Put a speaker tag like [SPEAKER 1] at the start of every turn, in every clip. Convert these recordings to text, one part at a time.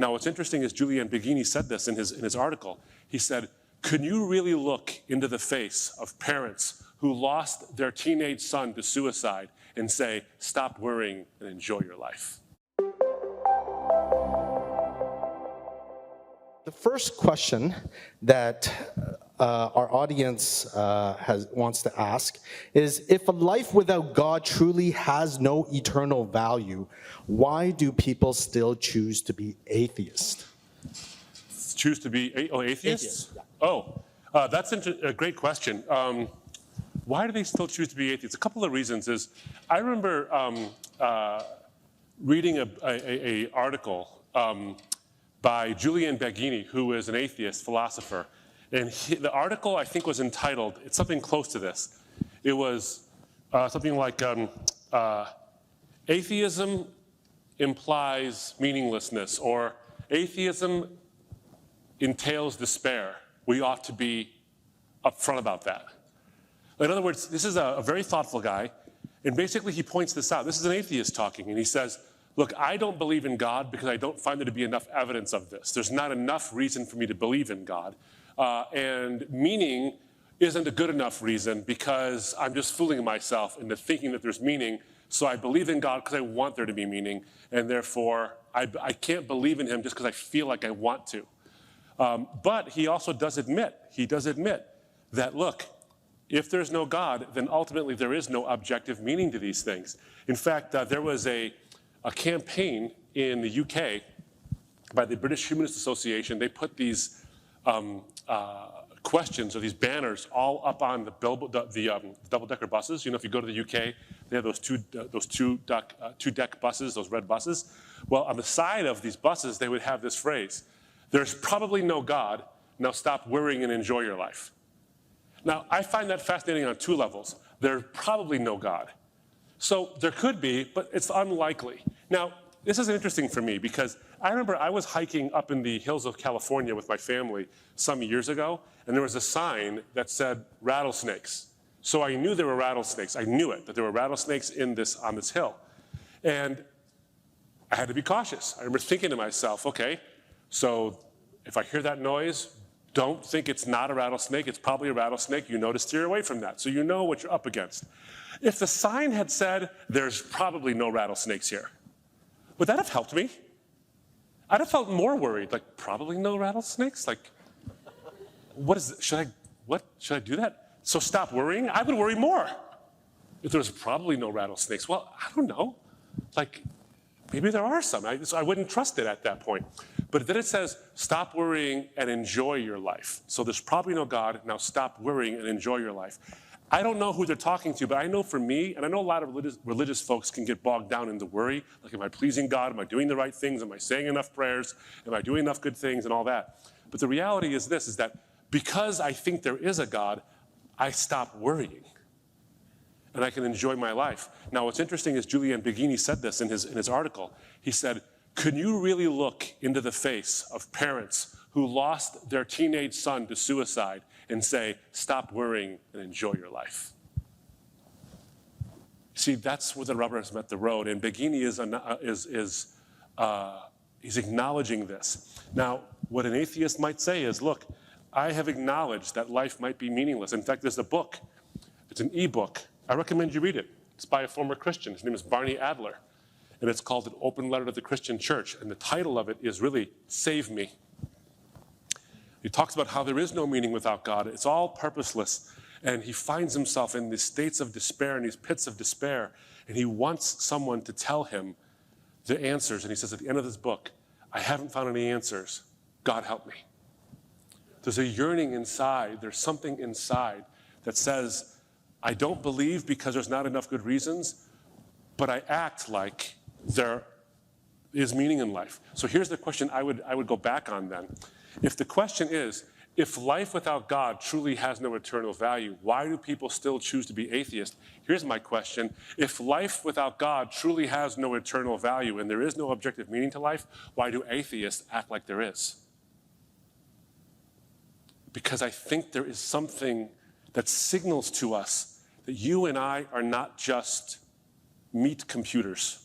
[SPEAKER 1] Now, what's interesting is Julian Baggini said this in his article. He said, "Can you really look into the face of parents who lost their teenage son to suicide and say, stop worrying and enjoy your life?"
[SPEAKER 2] The first question that our audience wants to ask is, if a life without God truly has no eternal value, why do people still choose to be atheists?
[SPEAKER 1] Choose to be atheists?
[SPEAKER 2] Yeah.
[SPEAKER 1] That's a great question. Why do they still choose to be atheists? A couple of reasons is, I remember reading an article by Julian Baggini, who is an atheist philosopher. And the article, I think, was entitled, it's something close to this. It was something like, atheism implies meaninglessness, or atheism entails despair. We ought to be upfront about that. In other words, this is a very thoughtful guy, and basically he points this out. This is an atheist talking, and he says, look, I don't believe in God because I don't find there to be enough evidence of this. There's not enough reason for me to believe in God. And meaning isn't a good enough reason because I'm just fooling myself into thinking that there's meaning. So I believe in God because I want there to be meaning, and therefore I can't believe in him just because I feel like I want to. But he also does admit, that, look, if there's no God, then ultimately there is no objective meaning to these things. In fact, there was a campaign in the UK by the British Humanist Association. They put these questions or these banners all up on the double-decker buses. You know, if you go to the UK, they have those two-deck buses, those red buses. Well, on the side of these buses, they would have this phrase: "There's probably no God. Now stop worrying and enjoy your life." Now, I find that fascinating on two levels. There's probably no God. So there could be, but it's unlikely. Now, this is interesting for me because I remember I was hiking up in the hills of California with my family some years ago, and there was a sign that said rattlesnakes. So I knew there were rattlesnakes. I knew it, that there were rattlesnakes on this hill. And I had to be cautious. I remember thinking to myself, okay, so if I hear that noise, don't think it's not a rattlesnake. It's probably a rattlesnake. You know to steer away from that, so you know what you're up against. If the sign had said, there's probably no rattlesnakes here, would that have helped me? I'd have felt more worried, like, probably no rattlesnakes? Like, what is it? Should I do that? So stop worrying? I would worry more. If there's probably no rattlesnakes, well, I don't know. Like, maybe there are some. So I wouldn't trust it at that point. But then it says, stop worrying and enjoy your life. So there's probably no God. Now stop worrying and enjoy your life. I don't know who they're talking to, but I know for me, and I know a lot of religious folks can get bogged down into worry. Like, am I pleasing God? Am I doing the right things? Am I saying enough prayers? Am I doing enough good things and all that? But the reality is this, is that because I think there is a God, I stop worrying. And I can enjoy my life. Now, what's interesting is Julian Baggini said this in his article. He said, could you really look into the face of parents who lost their teenage son to suicide and say, stop worrying and enjoy your life? See, that's where the rubber has met the road, and Baggini he's acknowledging this. Now, what an atheist might say is, look, I have acknowledged that life might be meaningless. In fact, there's a book. It's an e-book. I recommend you read it. It's by a former Christian. His name is Barney Adler. And it's called An Open Letter to the Christian Church. And the title of it is really, Save Me. He talks about how there is no meaning without God. It's all purposeless. And he finds himself in these states of despair, in these pits of despair. And he wants someone to tell him the answers. And he says at the end of this book, I haven't found any answers. God help me. There's a yearning inside. There's something inside that says, I don't believe because there's not enough good reasons, but I act like there is meaning in life. So here's the question I would go back on then. If the question is, if life without God truly has no eternal value, why do people still choose to be atheist? Here's my question. If life without God truly has no eternal value and there is no objective meaning to life, why do atheists act like there is? Because I think there is something that signals to us that you and I are not just meat computers.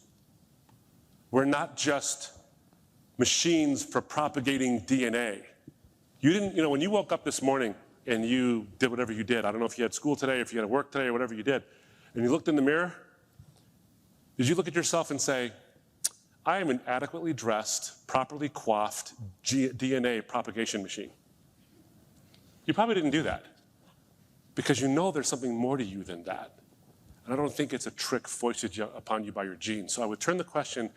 [SPEAKER 1] We're not just machines for propagating DNA. You didn't, when you woke up this morning and you did whatever you did, I don't know if you had school today, or if you had work today, or whatever you did, and you looked in the mirror, did you look at yourself and say, I am an adequately dressed, properly coiffed DNA propagation machine? You probably didn't do that because you know there's something more to you than that. And I don't think it's a trick foisted upon you by your genes. So I would turn the question,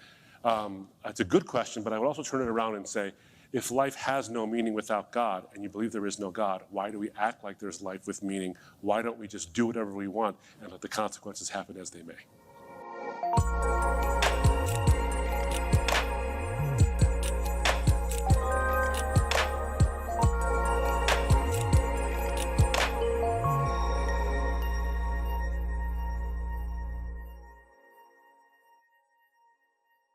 [SPEAKER 1] it's a good question, but I would also turn it around and say, if life has no meaning without God, and you believe there is no God, why do we act like there's life with meaning? Why don't we just do whatever we want and let the consequences happen as they may?